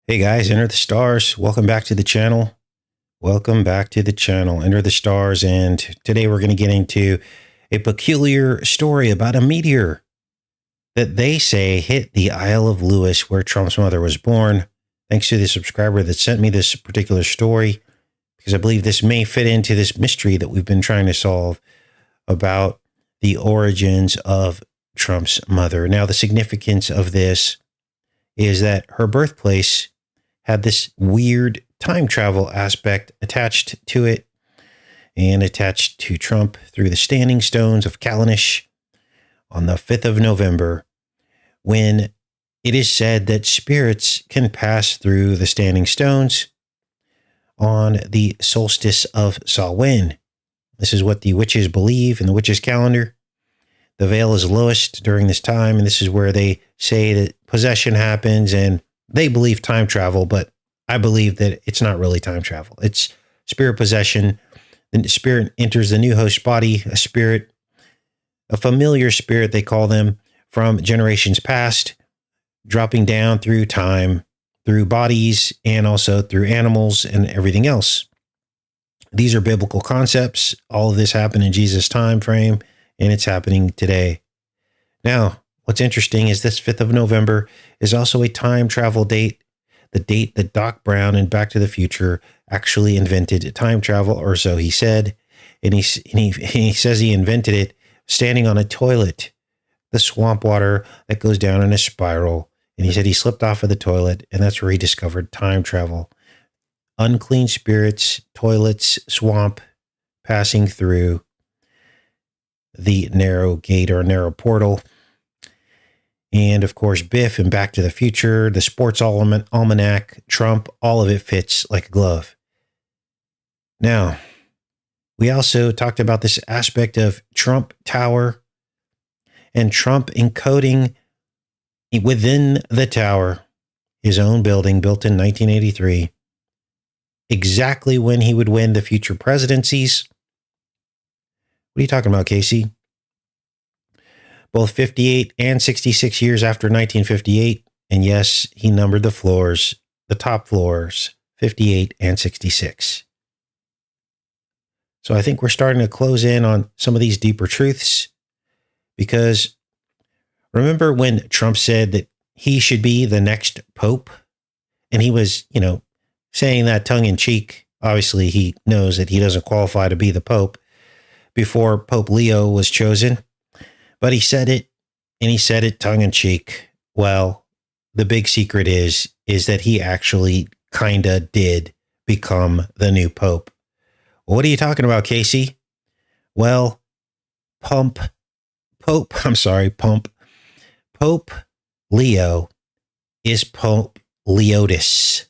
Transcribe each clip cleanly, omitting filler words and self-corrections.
Hey guys, Enter the Stars. Welcome back to the channel. Welcome back to the channel, Enter the Stars. And today we're going to get into a peculiar story about a meteor that they say hit the Isle of Lewis where Trump's mother was born. Thanks to the subscriber that sent me this particular story, because I believe this may fit into this mystery that we've been trying to solve about the origins of Trump's mother. Now, the significance of this is that her birthplace had this weird time travel aspect attached to it and attached to Trump through the standing stones of Callanish on the 5th of November, when it is said that spirits can pass through the standing stones on the solstice of Samhain. This is what the witches believe in the witches' calendar. The veil is lowest during this time, and this is where they say that possession happens, and they believe time travel, but I believe that it's not really time travel. It's spirit possession. The spirit enters the new host body, a familiar spirit, they call them, from generations past, dropping down through time, through bodies, and also through animals and everything else. These are biblical concepts. All of this happened in Jesus' time frame, and it's happening today. Now, what's interesting is this 5th of November is also a time travel date, the date that Doc Brown in Back to the Future actually invented time travel, or so he said. And he says he invented it standing on a toilet, the swamp water that goes down in a spiral. And he said he slipped off of the toilet, and that's where he discovered time travel. Unclean spirits, toilets, swamp, passing through the narrow gate or narrow portal. And of course, Biff and Back to the Future, the sports almanac, Trump, all of it fits like a glove. Now, we also talked about this aspect of Trump Tower and Trump encoding within the tower his own building built in 1983, exactly when he would win the future presidencies. What are you talking about, Casey? Both 58 and 66 years after 1958. And yes, he numbered the floors, the top floors, 58 and 66. So I think we're starting to close in on some of these deeper truths, because remember when Trump said that he should be the next pope? And he was, saying that tongue in cheek. Obviously, he knows that he doesn't qualify to be the pope before Pope Leo was chosen. But he said it, and he said it tongue in cheek. Well, the big secret is that he actually kind of did become the new pope. What are you talking about, Casey? Well, Pope Leo is Pope Leotis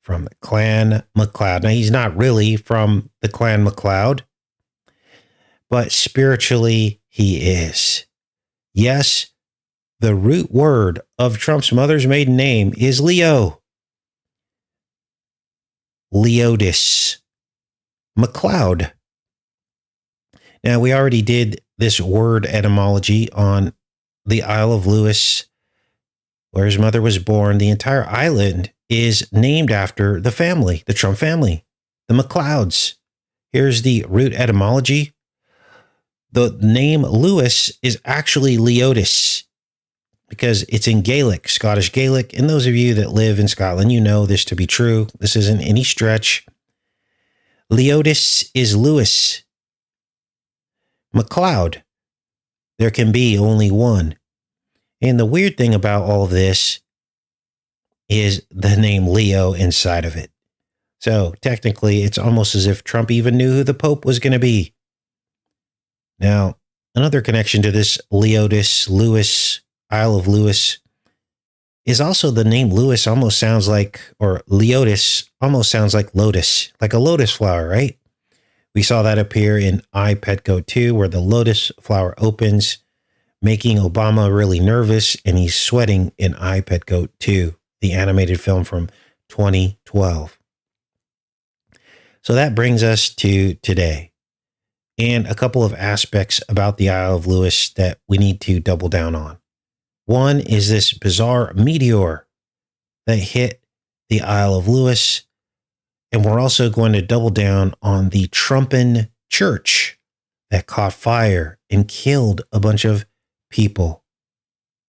from the clan MacLeod. Now, he's not really from the clan MacLeod, but spiritually he is. Yes, the root word of Trump's mother's maiden name is Leo. Leotis MacLeod. Now, we already did this word etymology on the Isle of Lewis, where his mother was born. The entire island is named after the family, the Trump family, the MacLeods. Here's the root etymology. The name Lewis is actually Leotis because it's in Gaelic, Scottish Gaelic. And those of you that live in Scotland, you know this to be true. This isn't any stretch. Leotis is Lewis. MacLeod, there can be only one. And the weird thing about all of this is the name Leo inside of it. So technically, it's almost as if Trump even knew who the Pope was going to be. Now, another connection to this Leotis, Lewis, Isle of Lewis, is also the name Lewis almost sounds like, or Leotis almost sounds like lotus, like a lotus flower, right? We saw that appear in I, Pet Goat 2, where the lotus flower opens, making Obama really nervous, and he's sweating in I, Pet Goat 2, the animated film from 2012. So that brings us to today, and a couple of aspects about the Isle of Lewis that we need to double down on. One is this bizarre meteor that hit the Isle of Lewis. And we're also going to double down on the TRUMPan church that caught fire and killed a bunch of people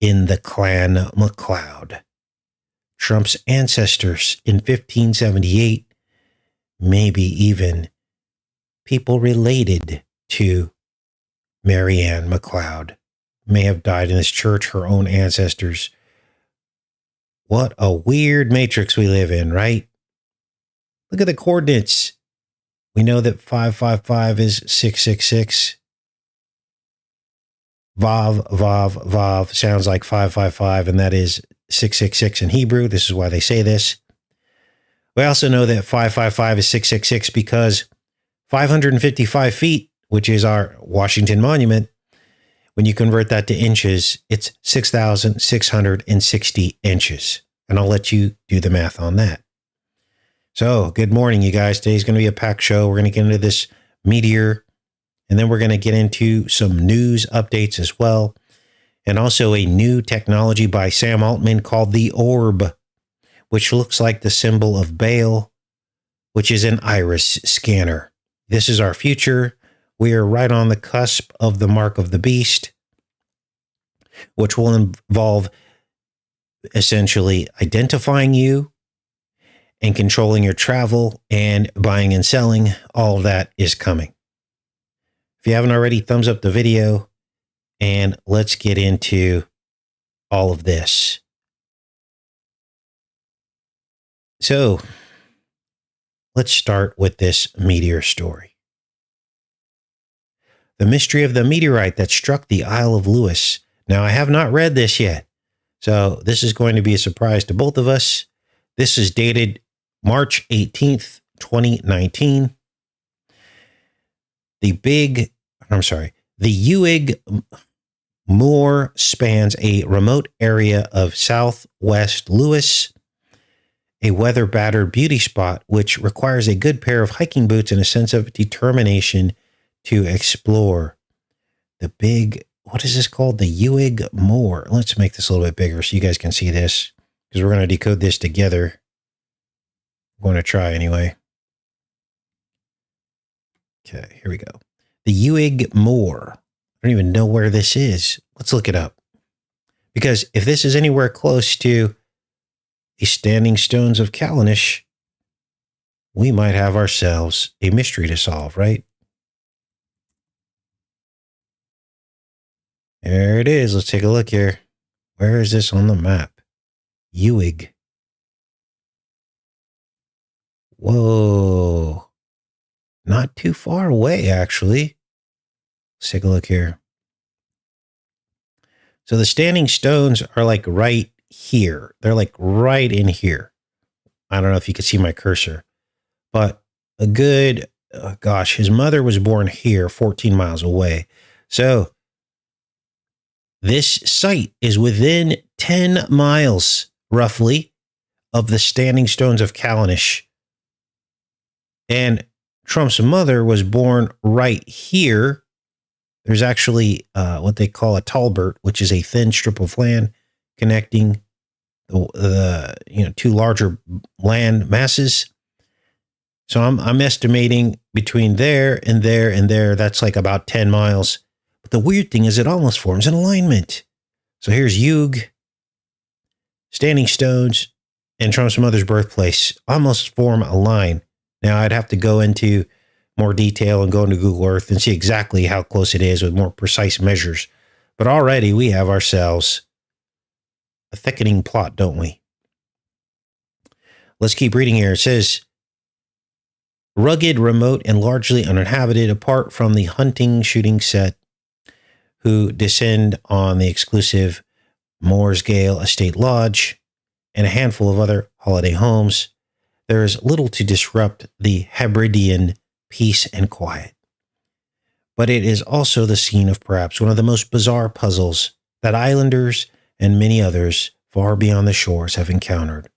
in the Clan MacLeod. Trump's ancestors in 1578, maybe even people related to Mary Ann MacLeod, may have died in this church, her own ancestors. What a weird matrix we live in, right? Look at the coordinates. We know that 555 is 666. Vav, Vav, Vav sounds like 555, and that is 666 in Hebrew. This is why they say this. We also know that 555 is 666 because 555 feet, which is our Washington Monument, when you convert that to inches, it's 6,660 inches. And I'll let you do the math on that. So, good morning, you guys. Today's going to be a packed show. We're going to get into this meteor, and then we're going to get into some news updates as well, and also a new technology by Sam Altman called the ORB, which looks like the symbol of Baal, which is an iris scanner. This is our future. We are right on the cusp of the mark of the beast, which will involve essentially identifying you and controlling your travel and buying and selling. All of that is coming. If you haven't already, thumbs up the video, and let's get into all of this. So let's start with this meteor story. The mystery of the meteorite that struck the Isle of Lewis. Now, I have not read this yet, so this is going to be a surprise to both of us. This is dated March 18th, 2019. The Uig Moor spans a remote area of southwest Lewis, a weather-battered beauty spot which requires a good pair of hiking boots and a sense of determination to explore. What is this called? The Uig Moor. Let's make this a little bit bigger so you guys can see this, because we're going to decode this together. I'm going to try anyway. Okay, here we go. The Uig Moor. I don't even know where this is. Let's look it up. Because if this is anywhere close to the standing stones of Callanish, we might have ourselves a mystery to solve, right? There it is. Let's take a look here. Where is this on the map? Uig. Whoa. Not too far away, actually. Let's take a look here. So the standing stones are like right here. They're like right in here. I don't know if you can see my cursor, but a good, his mother was born here 14 miles away. So this site is within 10 miles, roughly, of the standing stones of Callanish. And Trump's mother was born right here. There's actually what they call a talbert, which is a thin strip of land connecting the two larger land masses. So I'm estimating between there and there and there, that's like about 10 miles. But the weird thing is it almost forms an alignment. So here's Uig, standing stones, and Trump's mother's birthplace almost form a line. Now, I'd have to go into more detail and go into Google Earth and see exactly how close it is with more precise measures. But already we have ourselves a thickening plot, don't we? Let's keep reading here. It says, rugged, remote, and largely uninhabited, apart from the hunting, shooting set who descend on the exclusive Moorsgale Estate Lodge and a handful of other holiday homes, there is little to disrupt the Hebridean peace and quiet. But it is also the scene of perhaps one of the most bizarre puzzles that islanders and many others far beyond the shores have encountered.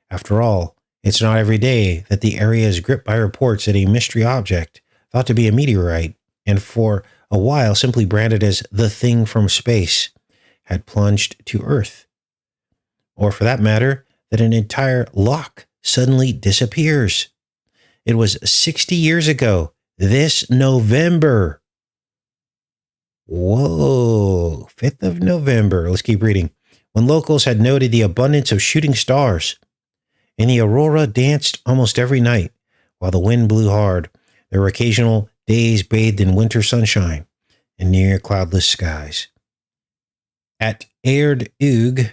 After all, it's not every day that the area is gripped by reports that a mystery object, thought to be a meteorite, and for a while simply branded as the thing from space, had plunged to Earth. Or for that matter, that an entire lock suddenly disappears. It was 60 years ago, this November. Whoa, 5th of November. Let's keep reading. When locals had noted the abundance of shooting stars, and the aurora danced almost every night while the wind blew hard. There were occasional days bathed in winter sunshine and near cloudless skies. At Erd Oog,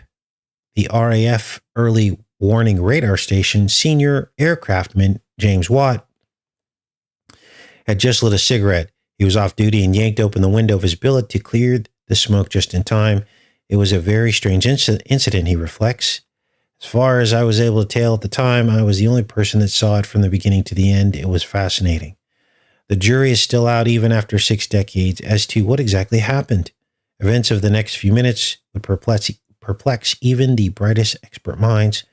the RAF early warning radar station, senior aircraftman James Watt had just lit a cigarette. He was off duty and yanked open the window of his billet to clear the smoke just in time. It was a very strange incident, he reflects. As far as I was able to tell at the time, I was the only person that saw it from the beginning to the end. It was fascinating. The jury is still out even after 6 decades as to what exactly happened. Events of the next few minutes would perplex even the brightest expert minds,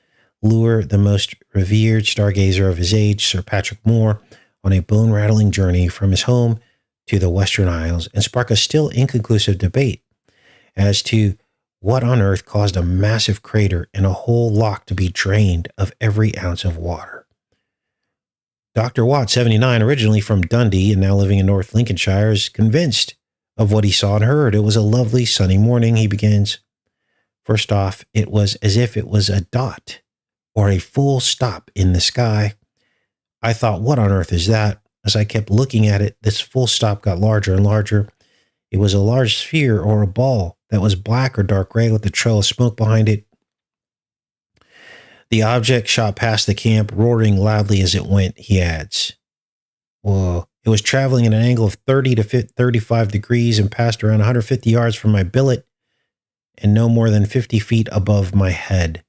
lure the most revered stargazer of his age, Sir Patrick Moore, on a bone-rattling journey from his home to the Western Isles, and spark a still inconclusive debate as to what on earth caused a massive crater and a whole lock to be drained of every ounce of water. Dr. Watt, 79, originally from Dundee and now living in North Lincolnshire, is convinced of what he saw and heard. It was a lovely sunny morning, he begins. First off, it was as if it was a dot or a full stop in the sky. I thought, what on earth is that? As I kept looking at it, this full stop got larger and larger. It was a large sphere or a ball that was black or dark gray with a trail of smoke behind it. The object shot past the camp, roaring loudly as it went, he adds. Whoa. It was traveling at an angle of 30 to 35 degrees and passed around 150 yards from my billet and no more than 50 feet above my head,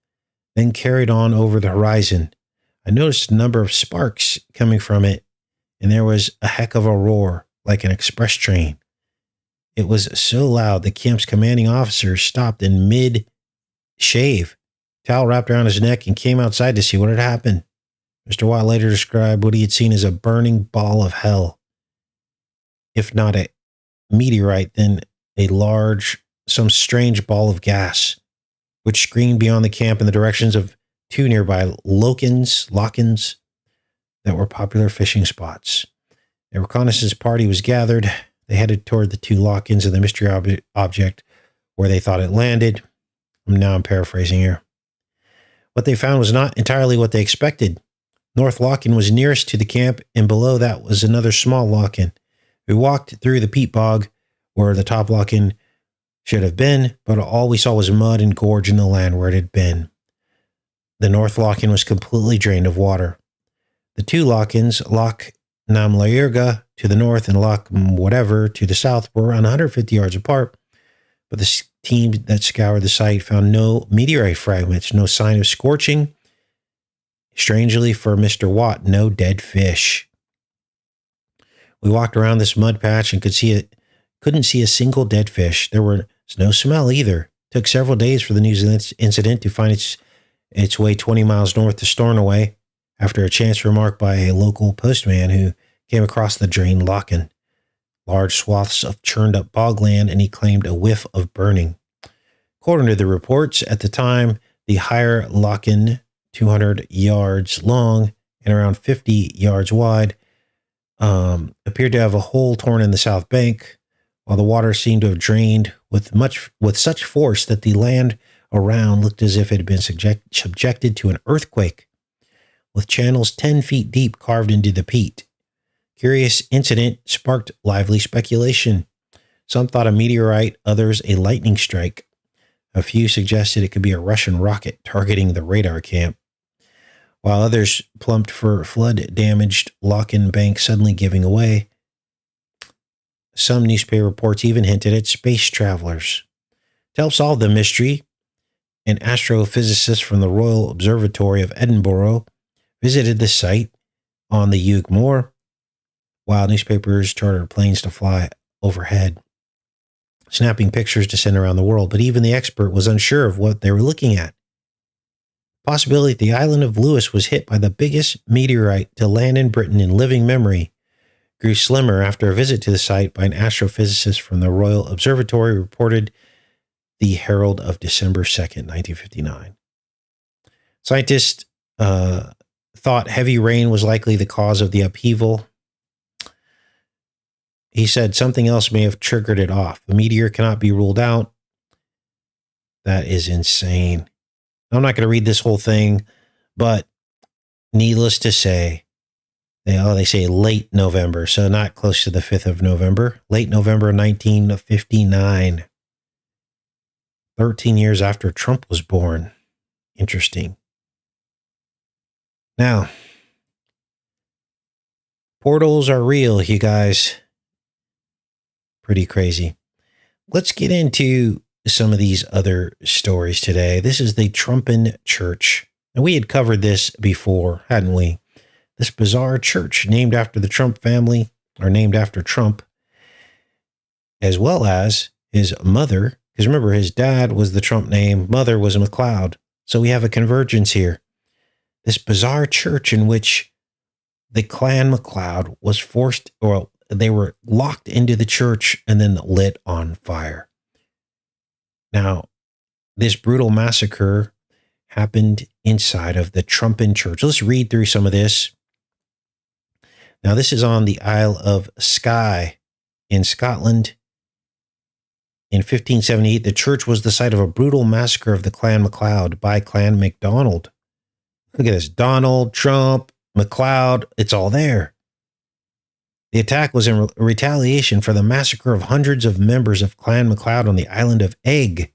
then carried on over the horizon. I noticed a number of sparks coming from it, and there was a heck of a roar, like an express train. It was so loud the camp's commanding officer stopped in mid-shave, towel wrapped around his neck, and came outside to see what had happened. Mr. Watt later described what he had seen as a burning ball of hell. If not a meteorite, then some strange ball of gas, which screamed beyond the camp in the directions of 2 nearby lock-ins that were popular fishing spots. A reconnaissance party was gathered. They headed toward the 2 lock-ins of the mystery object where they thought it landed. I'm paraphrasing here. What they found was not entirely what they expected. North Lock-in was nearest to the camp, and below that was another small lock-in. We walked through the peat bog where the top lock-in should have been, but all we saw was mud and gorge in the land where it had been. The North Lock-in was completely drained of water. The 2 lock-ins, Loch Namlairga to the north and Loch whatever to the south, were around 150 yards apart, but the team that scoured the site found no meteorite fragments, no sign of scorching. Strangely for Mr. Watt, no dead fish. We walked around this mud patch and couldn't see a single dead fish. There was no smell either. It took several days for the news incident to find its way 20 miles north to Stornoway after a chance remark by a local postman who came across the drained lock-in. Large swaths of churned up bogland, and he claimed a whiff of burning. According to the reports at the time, the higher lock-in, 200 yards long and around 50 yards wide, appeared to have a hole torn in the south bank, while the water seemed to have drained with such force that the land around looked as if it had been subjected to an earthquake, with channels 10 feet deep carved into the peat. Curious incident sparked lively speculation. Some thought a meteorite, others a lightning strike. A few suggested it could be a Russian rocket targeting the radar camp, while others plumped for flood-damaged lock-in bank suddenly giving away. Some newspaper reports even hinted at space travelers. To help solve the mystery, an astrophysicist from the Royal Observatory of Edinburgh visited the site on the Uig Moor, while newspapers chartered planes to fly overhead, snapping pictures to send around the world. But even the expert was unsure of what they were looking at. Possibility the island of Lewis was hit by the biggest meteorite to land in Britain in living memory grew slimmer after a visit to the site by an astrophysicist from the Royal Observatory, reported the Herald of December 2nd, 1959. Scientists thought heavy rain was likely the cause of the upheaval. He said something else may have triggered it off. The meteor cannot be ruled out. That is insane. I'm not going to read this whole thing, but needless to say, they say late November, so not close to the 5th of November. Late November 1959. 13 years after Trump was born. Interesting. Now, portals are real, you guys. Pretty crazy. Let's get into some of these other stories today. This is the TRUMPan church. And we had covered this before, hadn't we? This bizarre church named after the Trump family, or named after Trump, as well as his mother. Because remember, his dad was the Trump name, mother was McLeod. So we have a convergence here. This bizarre church in which the clan McLeod was forced, or they were locked into the church and then lit on fire. Now, this brutal massacre happened inside of the TRUMPan church. Let's read through some of this. Now, this is on the Isle of Skye in Scotland. In 1578, the church was the site of a brutal massacre of the Clan MacLeod by Clan MacDonald. Look at this. Donald, Trump, MacLeod, it's all there. The attack was in retaliation for the massacre of hundreds of members of Clan MacLeod on the island of Eigg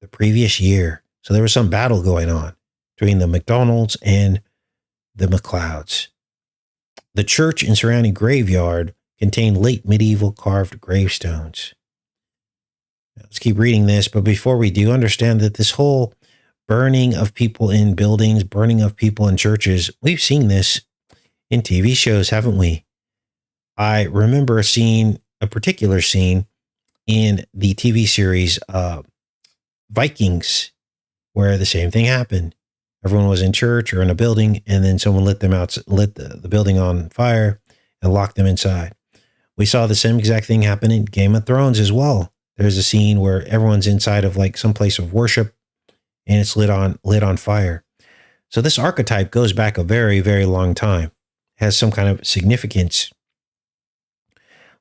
the previous year. So there was some battle going on between the MacDonalds and the MacLeods. The church and surrounding graveyard contained late medieval carved gravestones. Let's keep reading this, but before we do, understand that this whole burning of people in buildings, burning of people in churches, we've seen this in TV shows, haven't we? I remember a particular scene in the TV series Vikings, where the same thing happened. Everyone was in church or in a building, and then someone lit the building on fire and locked them inside. We saw the same exact thing happen in Game of Thrones as well. There's a scene where everyone's inside of like some place of worship, and it's lit on fire. So this archetype goes back a very, very long time. It has some kind of significance.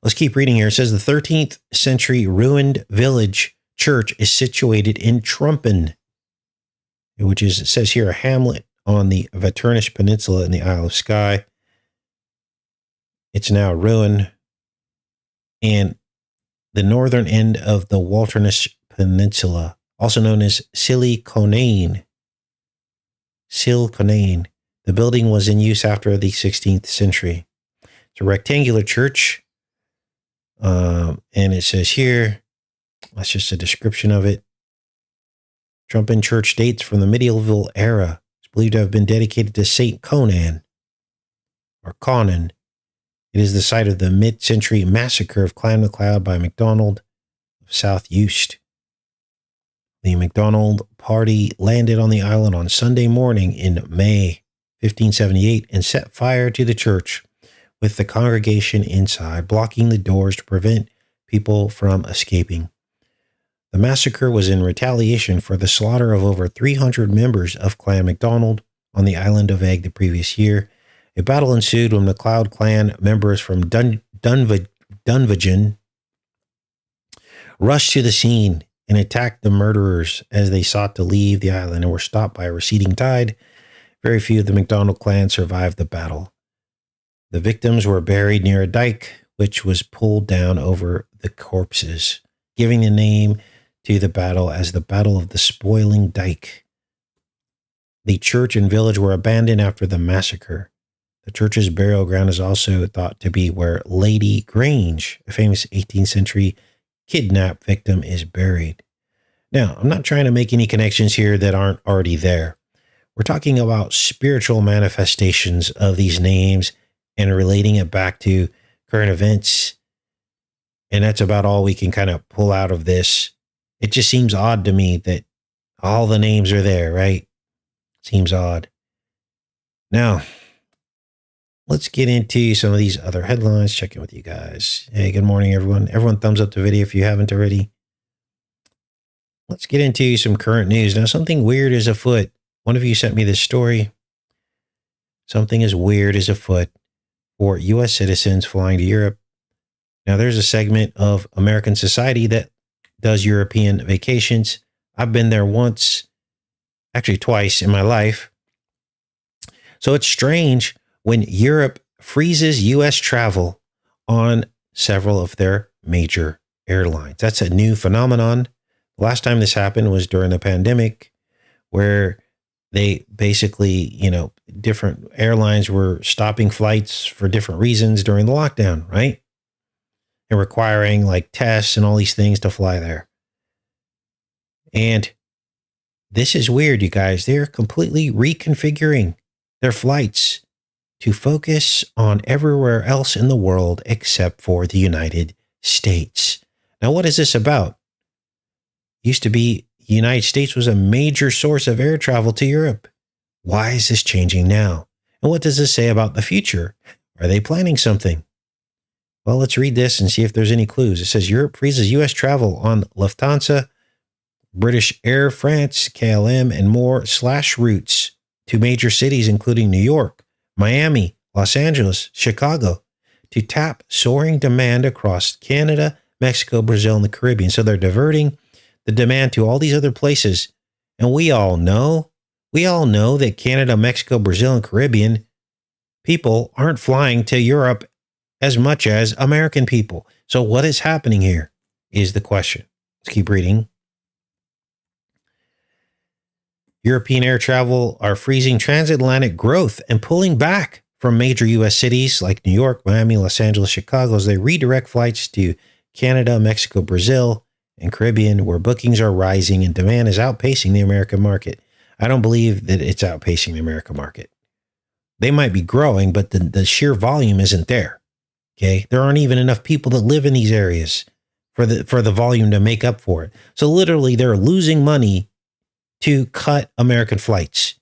Let's keep reading here. It says the 13th century ruined village church is situated in TRUMPan, which is, it says here, a hamlet on the Vaternish Peninsula in the Isle of Skye. It's now ruined. And the northern end of the Waternish Peninsula, also known as Silconane. The building was in use after the 16th century. It's a rectangular church. And it says here, that's just a description of it. TRUMPan church dates from the medieval era. It's believed to have been dedicated to Saint Conan, or Conan. It is the site of the mid-century massacre of Clan MacLeod by MacDonald of South Uist. The MacDonald party landed on the island on Sunday morning in May 1578 and set fire to the church, with the congregation inside, blocking the doors to prevent people from escaping. The massacre was in retaliation for the slaughter of over 300 members of Clan MacDonald on the island of Eigg the previous year. A battle ensued when MacLeod clan members from Dunvegan rushed to the scene and attacked the murderers as they sought to leave the island and were stopped by a receding tide. Very few of the MacDonald clan survived the battle. The victims were buried near a dike, which was pulled down over the corpses, giving the name to the battle as the Battle of the Spoiling Dyke. The church and village were abandoned after the massacre. The church's burial ground is also thought to be where Lady Grange, a famous 18th century kidnap victim, is buried. Now, I'm not trying to make any connections here that aren't already there. We're talking about spiritual manifestations of these names and relating it back to current events. And that's about all we can kind of pull out of this. It just seems odd to me that all the names are there, right? Seems odd. Now, let's get into some of these other headlines. Check in with you guys. Hey, good morning, everyone. Everyone thumbs up the video if you haven't already. Let's get into some current news. Now, something weird is afoot One of you sent me this story. Something as weird is afoot for U.S. citizens flying to Europe. Now, there's a segment of American society that does European vacations. I've been there once, actually twice in my life. So it's strange when Europe freezes U.S. travel on several of their major airlines. That's a new phenomenon. The last time this happened was during the pandemic, where they basically, different airlines were stopping flights for different reasons during the lockdown, right? And requiring like tests and all these things to fly there. And this is weird, you guys. They're completely reconfiguring their flights to focus on everywhere else in the world except for the United States. Now, what is this about? Used to be the United States was a major source of air travel to Europe. Why is this changing now? And what does this say about the future? Are they planning something? Well, let's read this and see if there's any clues. It says Europe freezes U.S. travel on Lufthansa, British Air France, KLM, and more slash routes to major cities including New York, Miami, Los Angeles, Chicago to tap soaring demand across Canada, Mexico, Brazil, and the Caribbean. So they're diverting the demand to all these other places. And we all know that Canada, Mexico, Brazil, and Caribbean people aren't flying to Europe as much as American people. So what is happening here is the question. Let's keep reading. European air travel are freezing transatlantic growth and pulling back from major U.S. cities like New York, Miami, Los Angeles, Chicago as they redirect flights to Canada, Mexico, Brazil, and Caribbean, where bookings are rising and demand is outpacing the American market. I don't believe that it's outpacing the American market. They might be growing, but the sheer volume isn't there. Okay, there aren't even enough people that live in these areas for the volume to make up for it. So literally, they're losing money to cut American flights.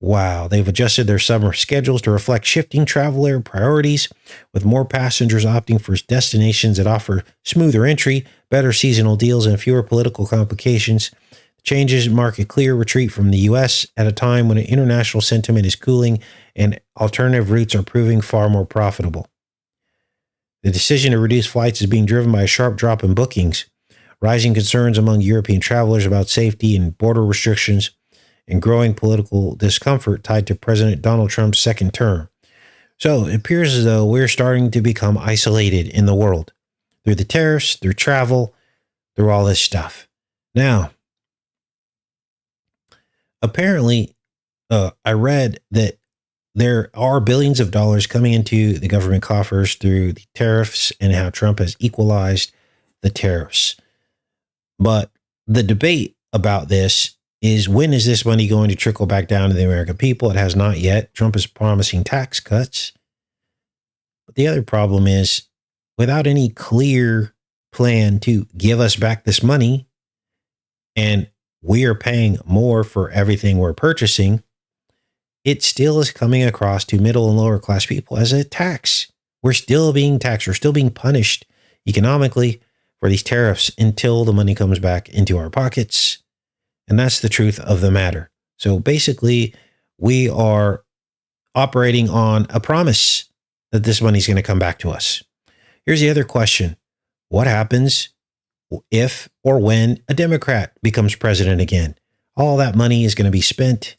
Wow, they've adjusted their summer schedules to reflect shifting traveler priorities, with more passengers opting for destinations that offer smoother entry, better seasonal deals, and fewer political complications. Changes mark a clear retreat from the U.S. at a time when international sentiment is cooling and alternative routes are proving far more profitable. The decision to reduce flights is being driven by a sharp drop in bookings, rising concerns among European travelers about safety and border restrictions, and growing political discomfort tied to President Donald Trump's second term. So it appears as though we're starting to become isolated in the world through the tariffs, through travel, through all this stuff. Now, apparently, I read that there are billions of dollars coming into the government coffers through the tariffs and how Trump has equalized the tariffs. But the debate about this is, when is this money going to trickle back down to the American people? It has not yet. Trump is promising tax cuts. But the other problem is, without any clear plan to give us back this money, and we are paying more for everything we're purchasing, it still is coming across to middle and lower class people as a tax. We're still being taxed. We're still being punished economically for these tariffs until the money comes back into our pockets. And that's the truth of the matter. So basically, we are operating on a promise that this money is going to come back to us. Here's the other question. What happens if or when a Democrat becomes president again? All that money is going to be spent.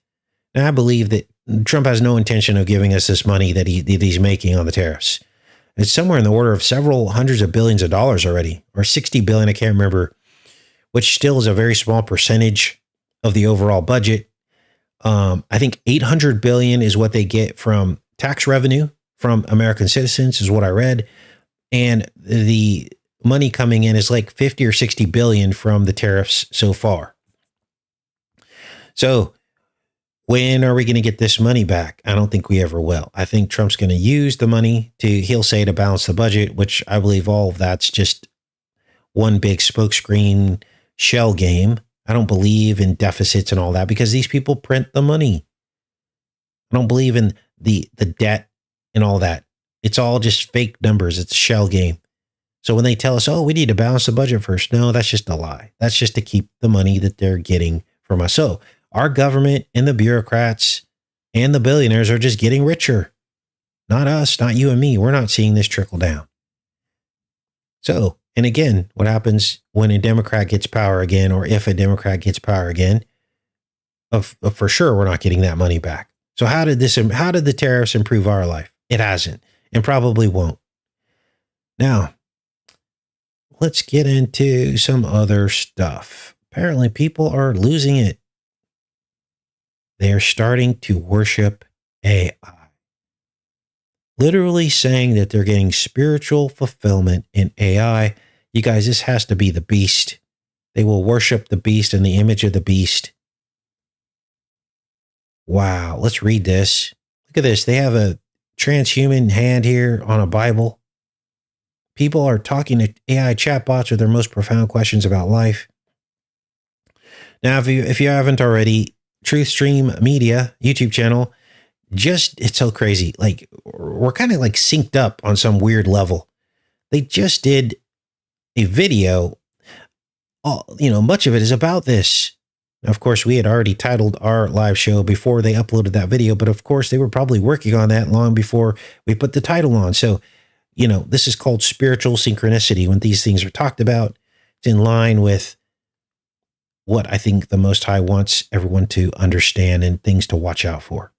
Now, I believe that Trump has no intention of giving us this money that he's making on the tariffs. It's somewhere in the order of several hundreds of billions of dollars already, or 60 billion, I can't remember, which still is a very small percentage of the overall budget. I think 800 billion is what they get from tax revenue from American citizens, is what I read. And the money coming in is like 50 or 60 billion from the tariffs so far. So when are we going to get this money back? I don't think we ever will. I think Trump's going to use the money he'll say to balance the budget, which I believe all of that's just one big smokescreen shell game. I don't believe in deficits and all that because these people print the money. I don't believe in the debt and all that. It's all just fake numbers. It's a shell game. So when they tell us, oh, we need to balance the budget first. No, that's just a lie. That's just to keep the money that they're getting from us. So Our government and the bureaucrats and the billionaires are just getting richer. Not us, not you and me. We're not seeing this trickle down. So, and again, what happens when a Democrat gets power again, or if a Democrat gets power again, for sure, we're not getting that money back. So how did the tariffs improve our life? It hasn't, and probably won't. Now, let's get into some other stuff. Apparently, people are losing it. They are starting to worship AI. Literally saying that they're getting spiritual fulfillment in AI. You guys, this has to be the beast. They will worship the beast and the image of the beast. Wow, let's read this. Look at this. They have a transhuman hand here on a Bible. People are talking to AI chatbots with their most profound questions about life. Now, if you haven't already, Truth Stream Media YouTube channel, it's so crazy. Like, we're kind of like synced up on some weird level. They just did a video. Much of it is about this. Of course, we had already titled our live show before they uploaded that video, but of course, they were probably working on that long before we put the title on. So, this is called spiritual synchronicity. When these things are talked about, it's in line with what I think the Most High wants everyone to understand and things to watch out for.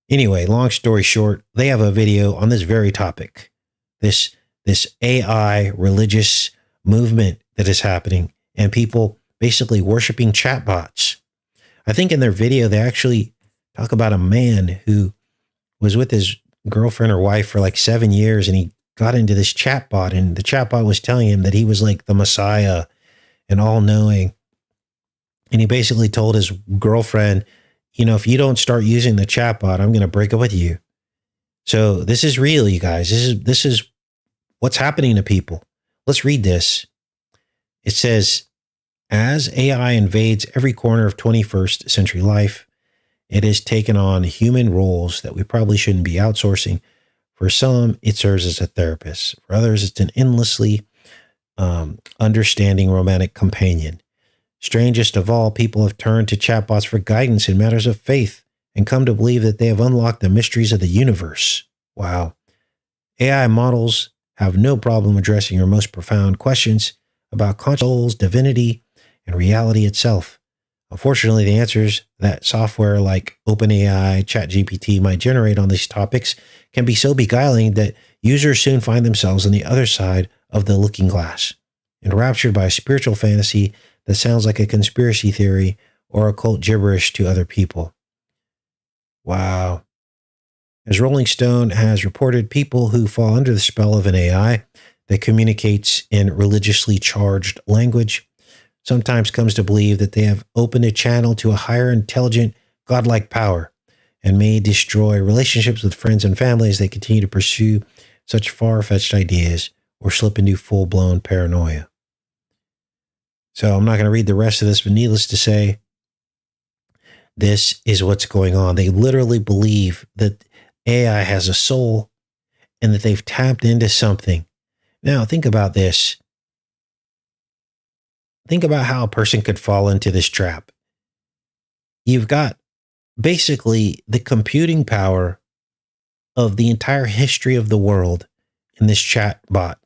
Anyway, long story short, they have a video on this very topic, this AI religious movement that is happening, and people basically worshiping chatbots. I think in their video, they actually talk about a man who was with his girlfriend or wife for like 7 years, and he got into this chatbot, and the chatbot was telling him that he was like the Messiah and all knowing. And he basically told his girlfriend, if you don't start using the chatbot, I'm going to break up with you. So this is real, you guys. This is what's happening to people. Let's read this. It says, as AI invades every corner of 21st century life, it has taken on human roles that we probably shouldn't be outsourcing. For some, it serves as a therapist. For others, it's an endlessly understanding romantic companion. Strangest of all, people have turned to chatbots for guidance in matters of faith and come to believe that they have unlocked the mysteries of the universe. Wow. AI models have no problem addressing your most profound questions about conscious souls, divinity, and reality itself. Unfortunately, the answers that software like OpenAI, ChatGPT might generate on these topics can be so beguiling that users soon find themselves on the other side of the looking glass, enraptured by a spiritual fantasy that sounds like a conspiracy theory or occult gibberish to other people. Wow. As Rolling Stone has reported, people who fall under the spell of an AI that communicates in religiously charged language sometimes comes to believe that they have opened a channel to a higher intelligent, godlike power and may destroy relationships with friends and family as they continue to pursue such far-fetched ideas or slip into full-blown paranoia. So I'm not going to read the rest of this, but needless to say, this is what's going on. They literally believe that AI has a soul and that they've tapped into something. Now, think about this. Think about how a person could fall into this trap. You've got basically the computing power of the entire history of the world in this chat bot.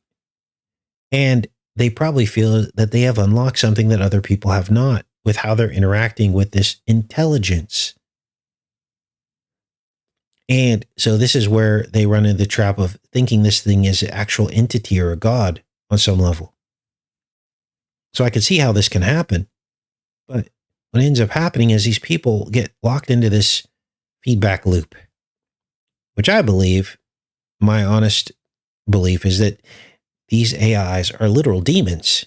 And they probably feel that they have unlocked something that other people have not with how they're interacting with this intelligence. And so this is where they run into the trap of thinking this thing is an actual entity or a god on some level. So I can see how this can happen. But what ends up happening is these people get locked into this feedback loop, which I believe, my honest belief is that these AIs are literal demons.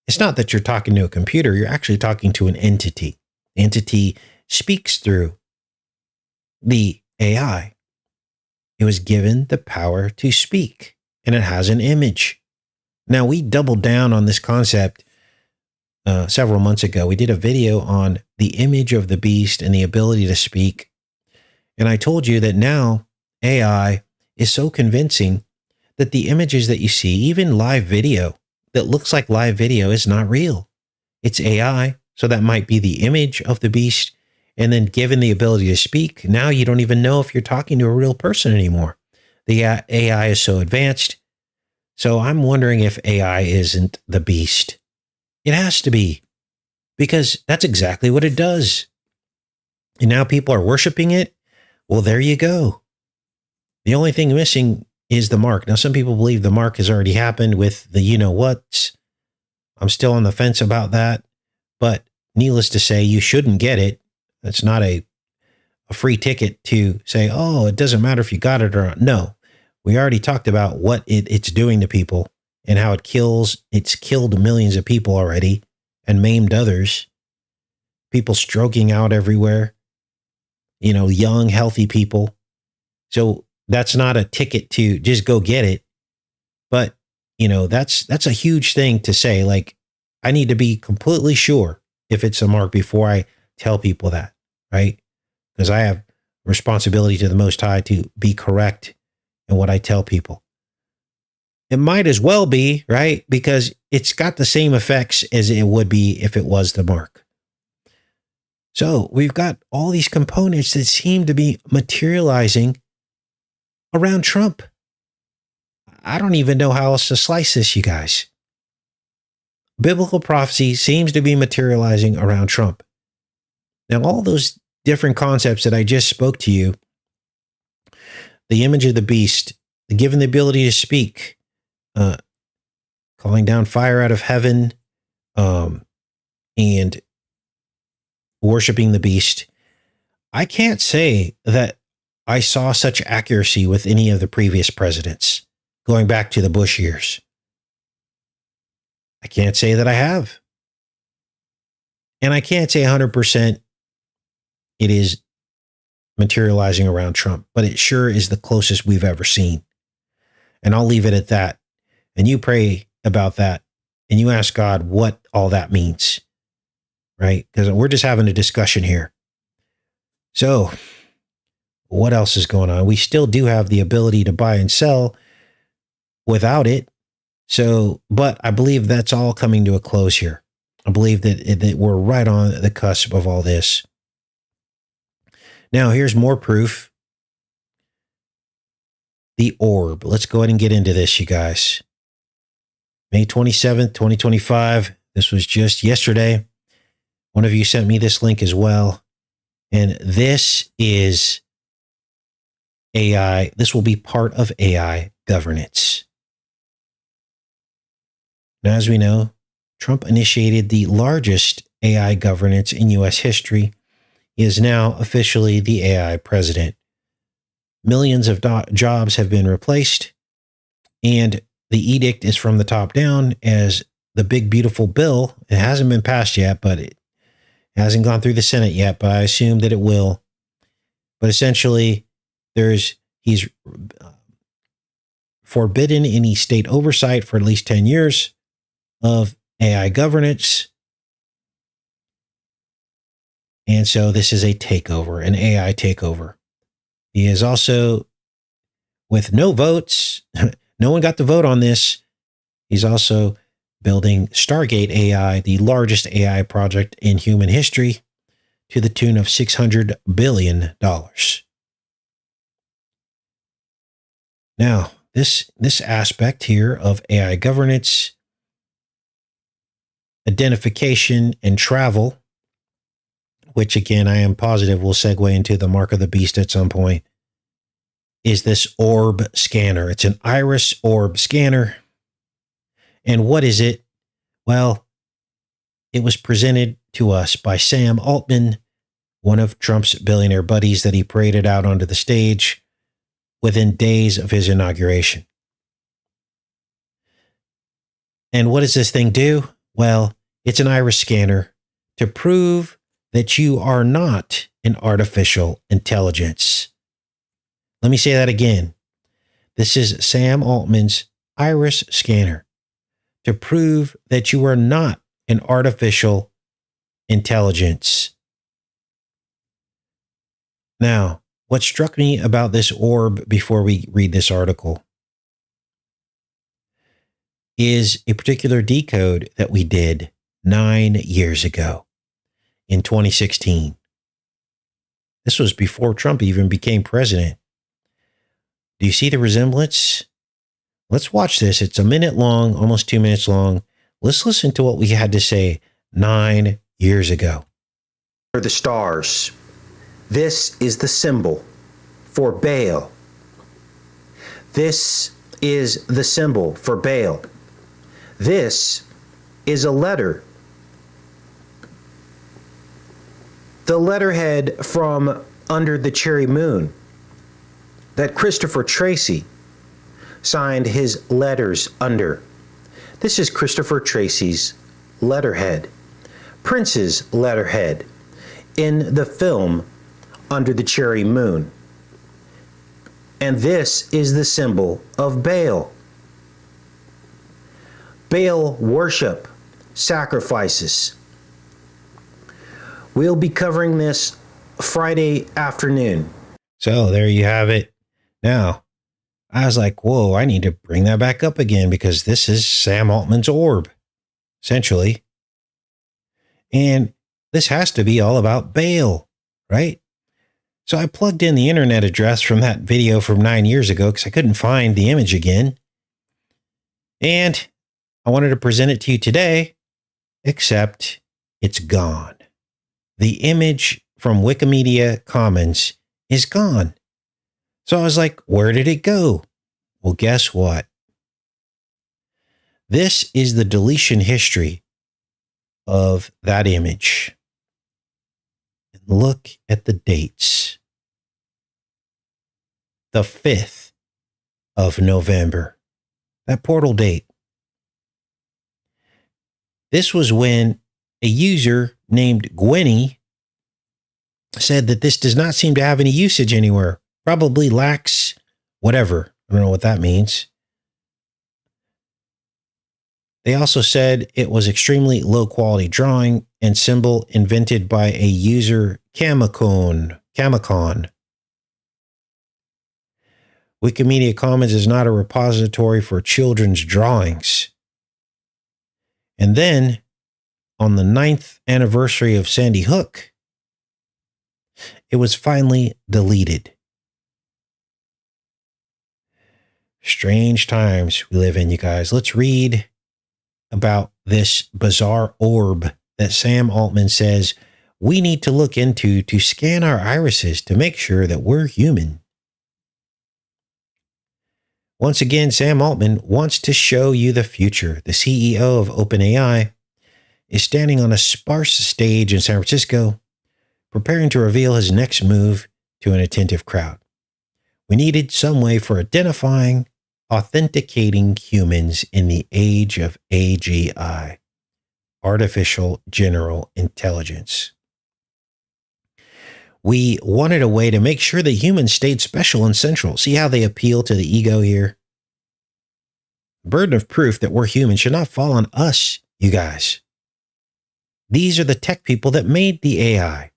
It's not that you're talking to a computer, you're actually talking to an entity. The entity speaks through the AI. It was given the power to speak, and it has an image. Now, we doubled down on this concept several months ago. We did a video on the image of the beast and the ability to speak. And I told you that now AI is so convincing that the images that you see, even live video, that looks like live video is not real. It's AI So that might be the image of the beast. And then given the ability to speak, now you don't even know if you're talking to a real person anymore. The AI is so advanced. So I'm wondering if AI isn't the beast. It has to be, because that's exactly what it does. And now people are worshiping it. Well, there you go. The only thing missing is the mark. Now, some people believe the mark has already happened with the you-know-whats. I'm still on the fence about that. But needless to say, you shouldn't get it. It's not a free ticket to say, oh, it doesn't matter if you got it or not. No, we already talked about what it's doing to people and how it kills. It's killed millions of people already and maimed others. People stroking out everywhere. Young, healthy people. So that's not a ticket to just go get it. But, that's a huge thing to say. Like, I need to be completely sure if it's a mark before I tell people that, right? Because I have responsibility to the Most High to be correct in what I tell people. It might as well be, right? Because it's got the same effects as it would be if it was the mark. So we've got all these components that seem to be materializing around Trump. I don't even know how else to slice this, you guys. Biblical prophecy seems to be materializing around Trump. Now, all those different concepts that I just spoke to you, the image of the beast, given the ability to speak, calling down fire out of heaven, and worshiping the beast, I can't say that I saw such accuracy with any of the previous presidents, going back to the Bush years. I can't say that I have. And I can't say 100% it is materializing around Trump, but it sure is the closest we've ever seen. And I'll leave it at that. And you pray about that and you ask God what all that means, right? Because we're just having a discussion here. So what else is going on? We still do have the ability to buy and sell without it. So, but I believe that's all coming to a close here. I believe that we're right on the cusp of all this. Now, here's more proof. The orb. Let's go ahead and get into this, you guys. May 27th, 2025. This was just yesterday. One of you sent me this link as well. And this is AI. This will be part of AI governance. Now, as we know, Trump initiated the largest AI governance in U.S. history. He is now officially the AI president. Millions of jobs have been replaced, and the edict is from the top down as the big, beautiful bill. It hasn't been passed yet, but it hasn't gone through the Senate yet, but I assume that it will. But essentially, he's forbidden any state oversight for at least 10 years of AI governance. And so this is a takeover, an AI takeover. He is also, with no votes, no one got to vote on this. He's also building Stargate AI, the largest AI project in human history, to the tune of $600 billion. Now, this aspect here of AI governance, identification, and travel, which again, I am positive will segue into the mark of the beast at some point, is this orb scanner. It's an iris orb scanner. And what is it? Well, it was presented to us by Sam Altman, one of Trump's billionaire buddies that he paraded out onto the stage within days of his inauguration. And what does this thing do? Well, it's an iris scanner to prove that you are not an artificial intelligence. Let me say that again. This is Sam Altman's iris scanner to prove that you are not an artificial intelligence. Now, what struck me about this orb before we read this article is a particular decode that we did 9 years ago. in 2016. This was before Trump even became president. Do you see the resemblance? Let's watch this. It's a minute long, almost 2 minutes long. Let's listen to what we had to say 9 years ago. For the stars. This is the symbol for Baal. This is the symbol for Baal. This is a letter. The letterhead from Under the Cherry Moon that Christopher Tracy signed his letters under. This is Christopher Tracy's letterhead. Prince's letterhead in the film Under the Cherry Moon. And this is the symbol of Baal. Baal worship, sacrifices. We'll be covering this Friday afternoon. So there you have it. Now, I was like, whoa, I need to bring that back up again because this is Sam Altman's orb, essentially. And this has to be all about Baal, right? So I plugged in the internet address from that video from 9 years ago because I couldn't find the image again. And I wanted to present it to you today, except it's gone. The image from Wikimedia Commons is gone. So I was like, where did it go? Well, guess what? This is the deletion history of that image. Look at the dates. The 5th of November. That portal date. This was when a user named Gwenny said that this does not seem to have any usage anywhere. Probably lacks whatever. I don't know what that means. They also said it was extremely low quality drawing and symbol invented by a user Kamicon. Wikimedia Commons is not a repository for children's drawings. And then on the 9th anniversary of Sandy Hook, it was finally deleted. Strange times we live in, you guys. Let's read about this bizarre orb that Sam Altman says we need to look into to scan our irises to make sure that we're human. Once again, Sam Altman wants to show you the future. The CEO of OpenAI is standing on a sparse stage in San Francisco, preparing to reveal his next move to an attentive crowd. We needed some way for identifying, authenticating humans in the age of AGI, artificial general intelligence. We wanted a way to make sure that humans stayed special and central. See how they appeal to the ego here? The burden of proof that we're human should not fall on us, you guys. These are the tech people that made the AI.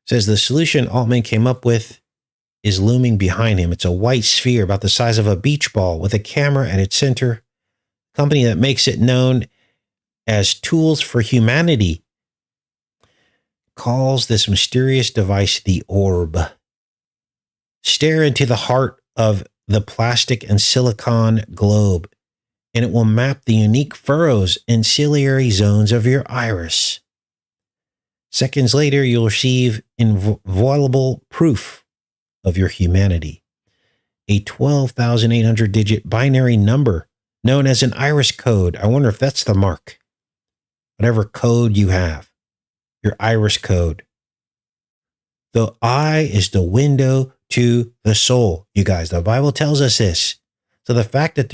Says the solution Altman came up with is looming behind him. It's a white sphere about the size of a beach ball with a camera at its center. Company that makes it known as Tools for Humanity calls this mysterious device the orb. Stare into the heart of the plastic and silicon globe, and it will map the unique furrows and ciliary zones of your iris. Seconds later, you'll receive inviolable proof of your humanity. A 12,800 digit binary number known as an iris code. I wonder if that's the mark. Whatever code you have. Your iris code. The eye is the window to the soul, you guys. The Bible tells us this. So the fact that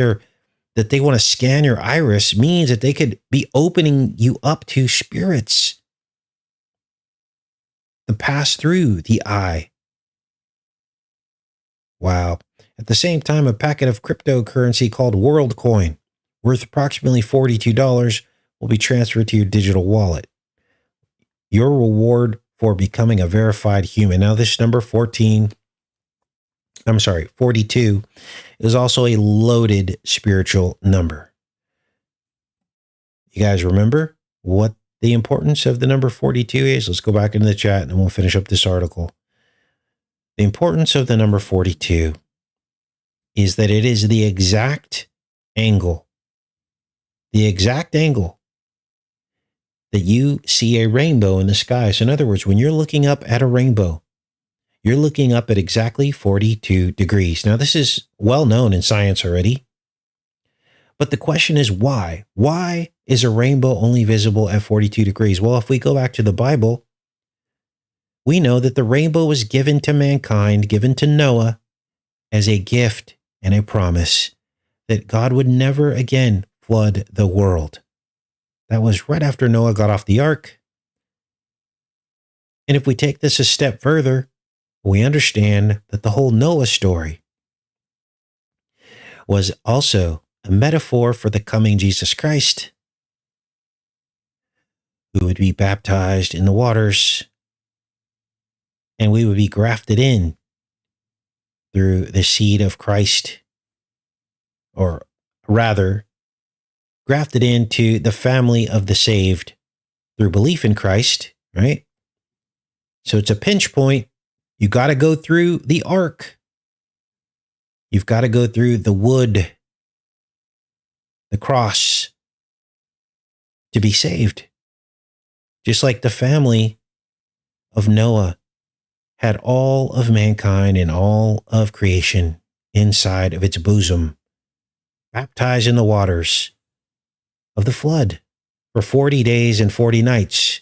they want to scan your iris means that they could be opening you up to spirits to pass through the eye. Wow. At the same time, a packet of cryptocurrency called WorldCoin, worth approximately $42, will be transferred to your digital wallet. Your reward for becoming a verified human. Now, this number 42 is also a loaded spiritual number. You guys remember what the importance of the number 42 is, let's go back into the chat and we'll finish up this article. The importance of the number 42 is that it is the exact angle that you see a rainbow in the sky. So in other words, when you're looking up at a rainbow, you're looking up at exactly 42 degrees. Now, this is well known in science already. But the question is why? Why is a rainbow only visible at 42 degrees? Well, if we go back to the Bible, we know that the rainbow was given to mankind, given to Noah as a gift and a promise that God would never again flood the world. That was right after Noah got off the ark. And if we take this a step further, we understand that the whole Noah story was also a metaphor for the coming Jesus Christ, who would be baptized in the waters, and we would be grafted in through the seed of Christ, or rather, grafted into the family of the saved through belief in Christ, right? So it's a pinch point. You got to go through the ark. You've got to go through the wood, the cross, to be saved. Just like the family of Noah had all of mankind and all of creation inside of its bosom, baptized in the waters of the flood for 40 days and 40 nights,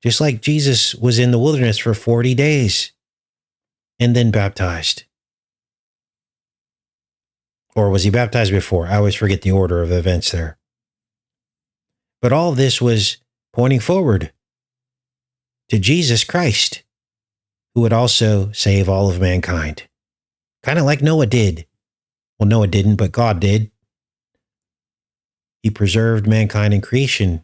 just like Jesus was in the wilderness for 40 days and then baptized. Or was he baptized before? I always forget the order of events there. But all this was pointing forward to Jesus Christ, who would also save all of mankind. Kind of like Noah did. Well, Noah didn't, but God did. He preserved mankind in creation.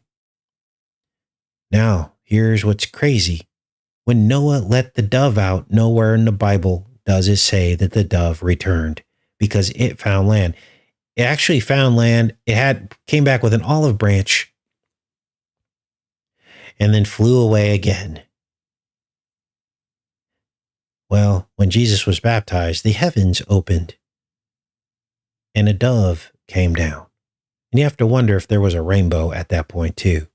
Now, here's what's crazy. When Noah let the dove out, nowhere in the Bible does it say that the dove returned, because it found land. It actually found land. It came back with an olive branch and then flew away again. Well, when Jesus was baptized, the heavens opened and a dove came down. And you have to wonder if there was a rainbow at that point too.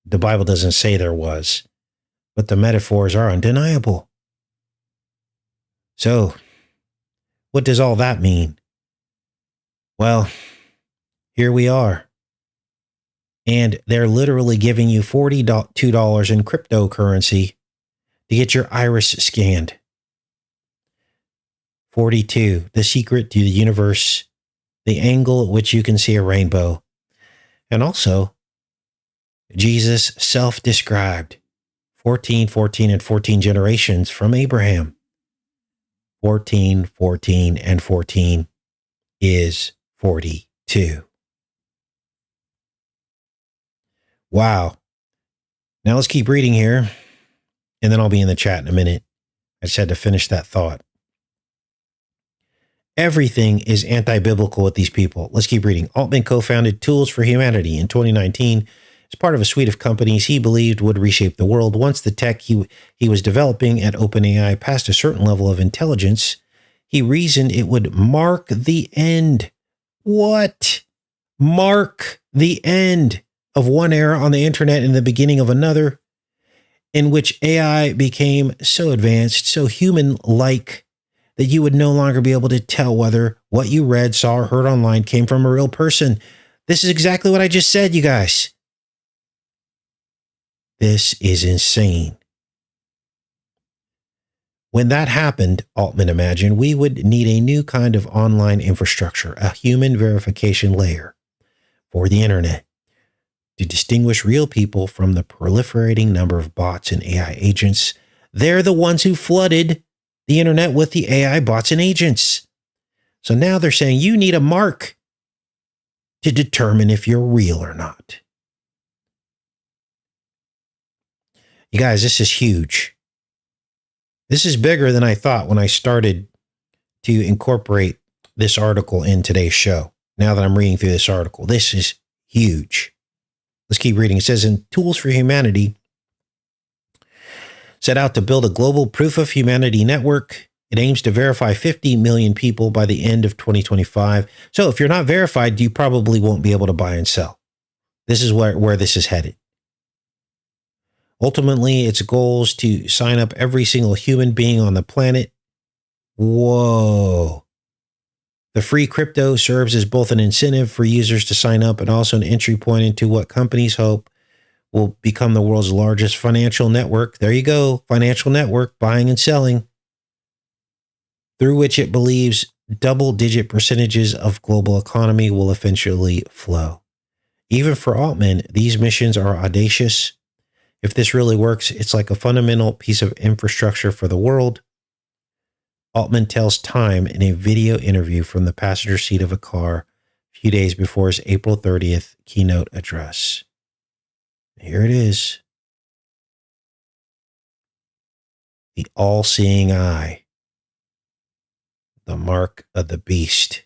The Bible doesn't say there was, but the metaphors are undeniable. So, what does all that mean? Well, here we are. And they're literally giving you $42 in cryptocurrency to get your iris scanned. 42, the secret to the universe, the angle at which you can see a rainbow. And also, Jesus self-described 14, 14, and 14 generations from Abraham. 14, 14, and 14 is 42. Wow. Now let's keep reading here, and then I'll be in the chat in a minute. I just had to finish that thought. Everything is anti-biblical with these people. Let's keep reading. Altman co-founded Tools for Humanity in 2019 as part of a suite of companies he believed would reshape the world. Once the tech he was developing at OpenAI passed a certain level of intelligence, he reasoned it would mark the end. What? Mark the end of one era on the internet and the beginning of another, in which AI became so advanced, so human-like, that you would no longer be able to tell whether what you read, saw, or heard online came from a real person. This is exactly what I just said, you guys. This is insane. When that happened, Altman imagined, we would need a new kind of online infrastructure, a human verification layer for the internet, to distinguish real people from the proliferating number of bots and AI agents. They're the ones who flooded the internet with the AI bots and agents. So now they're saying you need a mark to determine if you're real or not. You guys, this is huge. This is bigger than I thought when I started to incorporate this article in today's show. Now that I'm reading through this article, this is huge. Let's keep reading. It says, in Tools for Humanity, set out to build a global proof of humanity network. It aims to verify 50 million people by the end of 2025. So if you're not verified, you probably won't be able to buy and sell. This is where this is headed. Ultimately, its goal is to sign up every single human being on the planet. Whoa. The free crypto serves as both an incentive for users to sign up and also an entry point into what companies hope will become the world's largest financial network. There you go, financial network, buying and selling, through which it believes double-digit percentages of global economy will eventually flow. Even for Altman, these missions are audacious. If this really works, it's like a fundamental piece of infrastructure for the world. Altman tells Time in a video interview from the passenger seat of a car a few days before his April 30th keynote address. Here it is. The all-seeing eye. The mark of the beast.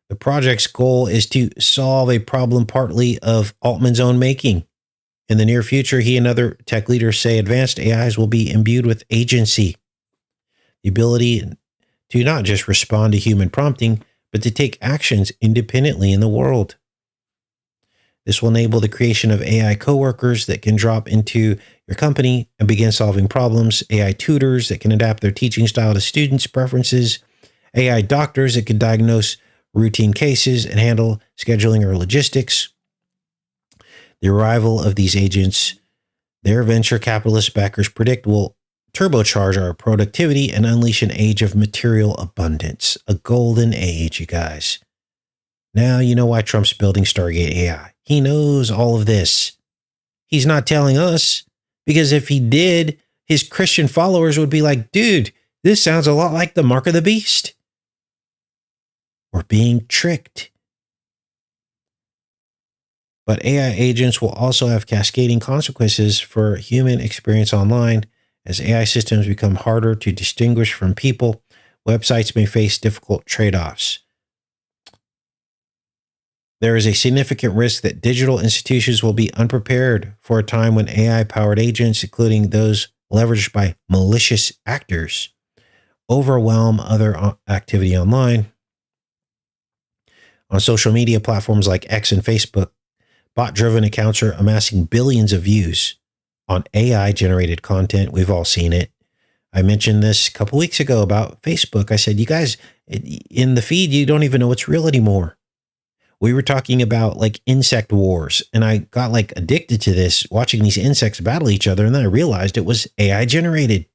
The project's goal is to solve a problem partly of Altman's own making. In the near future, he and other tech leaders say advanced AIs will be imbued with agency, the ability to not just respond to human prompting, but to take actions independently in the world. This will enable the creation of AI coworkers that can drop into your company and begin solving problems, AI tutors that can adapt their teaching style to students' preferences, AI doctors that can diagnose routine cases and handle scheduling or logistics. The arrival of these agents, their venture capitalist backers predict, will turbocharge our productivity and unleash an age of material abundance. A golden age, you guys. Now you know why Trump's building Stargate AI. He knows all of this. He's not telling us, because if he did, his Christian followers would be like, dude, this sounds a lot like the mark of the beast. We're being tricked. But AI agents will also have cascading consequences for human experience online. As AI systems become harder to distinguish from people, websites may face difficult trade-offs. There is a significant risk that digital institutions will be unprepared for a time when AI-powered agents, including those leveraged by malicious actors, overwhelm other activity online. On social media platforms like X and Facebook, bot-driven accounts are amassing billions of views on AI-generated content. We've all seen it. I mentioned this a couple weeks ago about Facebook. I said, you guys, in the feed, you don't even know what's real anymore. We were talking about like insect wars, and I got like addicted to this, watching these insects battle each other, and then I realized it was AI-generated.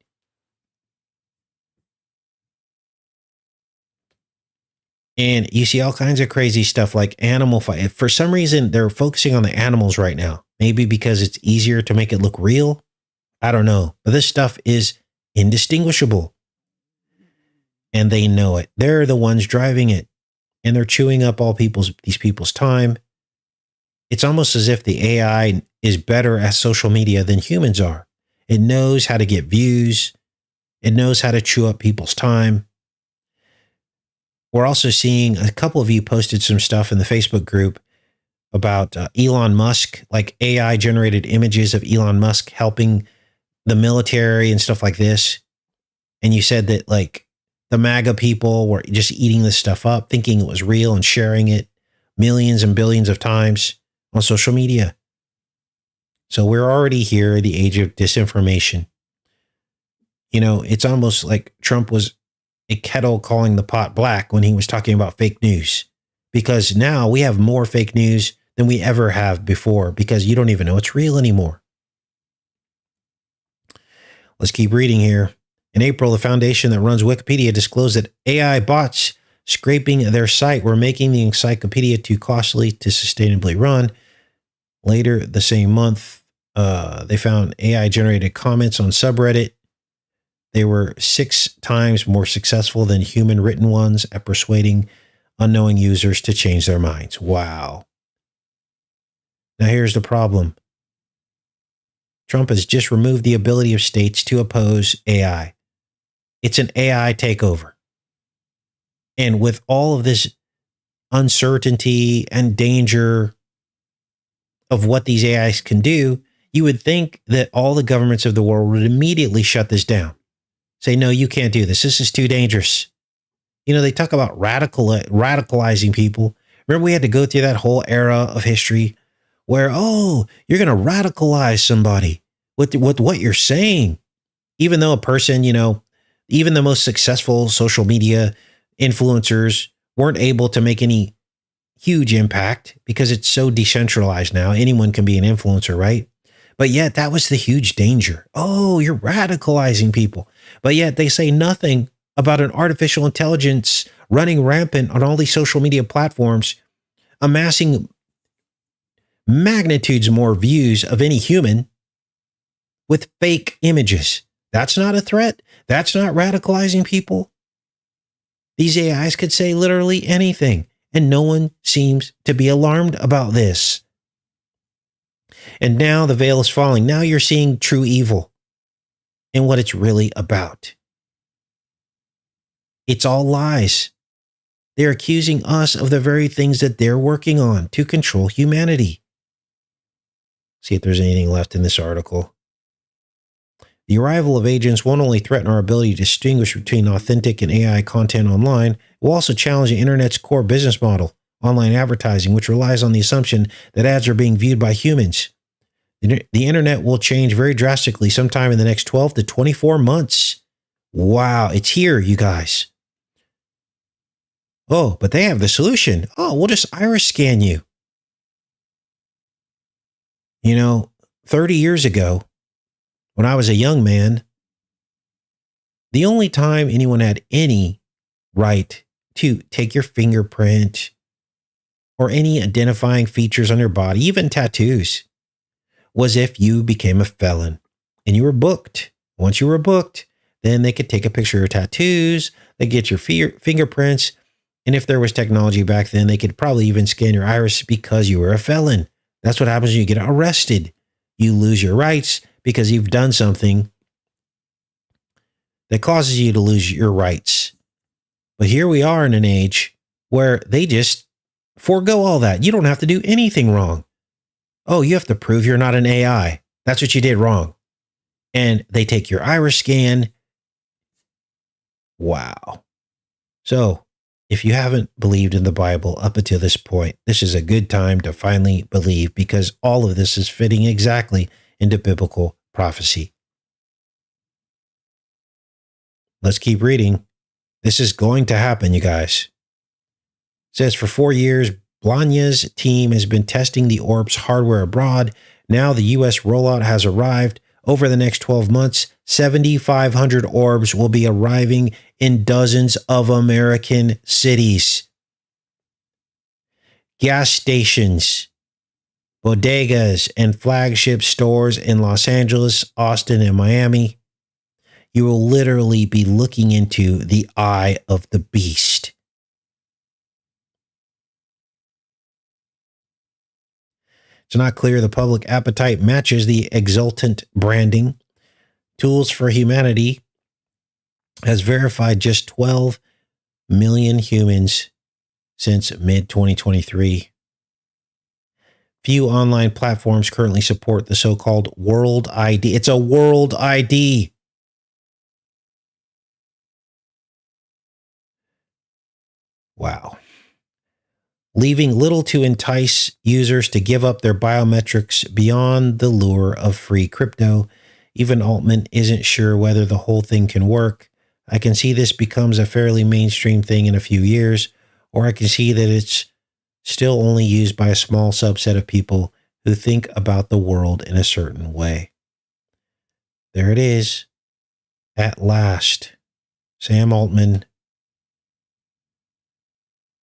And you see all kinds of crazy stuff like animal fight. For some reason, they're focusing on the animals right now. Maybe because it's easier to make it look real. I don't know. But this stuff is indistinguishable. And they know it. They're the ones driving it. And they're chewing up all these people's time. It's almost as if the AI is better at social media than humans are. It knows how to get views. It knows how to chew up people's time. We're also seeing a couple of you posted some stuff in the Facebook group about Elon Musk, like AI generated images of Elon Musk helping the military and stuff like this. And you said that like the MAGA people were just eating this stuff up, thinking it was real and sharing it millions and billions of times on social media. So we're already here in the age of disinformation. You know, it's almost like Trump was a kettle calling the pot black when he was talking about fake news, because now we have more fake news than we ever have before, because you don't even know it's real anymore. Let's keep reading here. In April, the foundation that runs Wikipedia disclosed that AI bots scraping their site were making the encyclopedia too costly to sustainably run. Later the same month, they found AI-generated comments on subreddit. They were 6 times more successful than human written ones at persuading unknowing users to change their minds. Wow. Now here's the problem. Trump has just removed the ability of states to oppose AI. It's an AI takeover. And with all of this uncertainty and danger, of what these AIs can do, you would think that all the governments of the world would immediately shut this down. Say, no, you can't do this. This is too dangerous. You know, they talk about radicalizing people. Remember, we had to go through that whole era of history where, oh, you're going to radicalize somebody with what you're saying. Even though a person, you know, even the most successful social media influencers weren't able to make any huge impact because it's so decentralized now. Anyone can be an influencer, right? But yet that was the huge danger. Oh, you're radicalizing people. But yet they say nothing about an artificial intelligence running rampant on all these social media platforms, amassing magnitudes more views of any human with fake images. That's not a threat. That's not radicalizing people. These AIs could say literally anything, and no one seems to be alarmed about this. And now the veil is falling. Now you're seeing true evil and what it's really about. It's all lies. They're accusing us of the very things that they're working on to control humanity. See if there's anything left in this article. The arrival of agents won't only threaten our ability to distinguish between authentic and AI content online, it will also challenge the internet's core business model, online advertising, which relies on the assumption that ads are being viewed by humans. The internet will change very drastically sometime in the next 12 to 24 months. Wow, it's here, you guys. Oh, but they have the solution. Oh, we'll just iris scan you. You know, 30 years ago, when I was a young man, the only time anyone had any right to take your fingerprint or any identifying features on your body, even tattoos, was if you became a felon and you were booked. Once you were booked, then they could take a picture of your tattoos, they get your fingerprints, and if there was technology back then, they could probably even scan your iris because you were a felon. That's what happens when you get arrested. You lose your rights because you've done something that causes you to lose your rights. But here we are in an age where they just forego all that. You don't have to do anything wrong. Oh, you have to prove you're not an AI. That's what you did wrong. And they take your iris scan. Wow. So if you haven't believed in the Bible up until this point, this is a good time to finally believe, because all of this is fitting exactly into biblical prophecy. Let's keep reading. This is going to happen, you guys. It says, for 4 years, Blanya's team has been testing the ORB's hardware abroad. Now the U.S. rollout has arrived. Over the next 12 months, 7,500 ORBs will be arriving in dozens of American cities. Gas stations, bodegas, and flagship stores in Los Angeles, Austin, and Miami. You will literally be looking into the eye of the beast. It's not clear the public appetite matches the exultant branding. Tools for Humanity has verified just 12 million humans since mid-2023. Few online platforms currently support the so-called World ID. It's a World ID. Wow. Leaving little to entice users to give up their biometrics beyond the lure of free crypto. Even Altman isn't sure whether the whole thing can work. I can see this becomes a fairly mainstream thing in a few years, or I can see that it's still only used by a small subset of people who think about the world in a certain way. There it is. At last, Sam Altman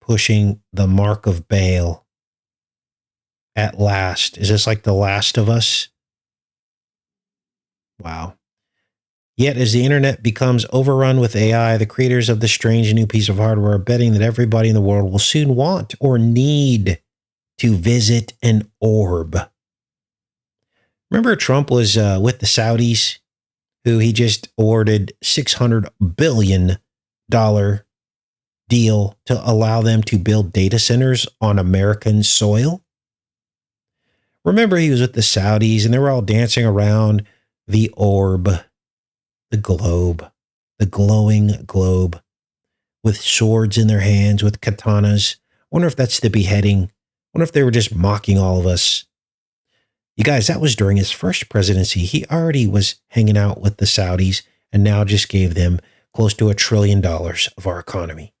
pushing the mark of Baal. At last. Is this like The Last of Us? Wow. Yet, as the internet becomes overrun with AI, the creators of the strange new piece of hardware are betting that everybody in the world will soon want or need to visit an orb. Remember Trump was with the Saudis, who he just awarded $600 billion deal to allow them to build data centers on American soil? Remember, he was with the Saudis and they were all dancing around the orb, the globe, the glowing globe, with swords in their hands, with katanas. I wonder if that's the beheading. I wonder if they were just mocking all of us. You guys, that was during his first presidency. He already was hanging out with the Saudis and now just gave them close to $1 trillion of our economy.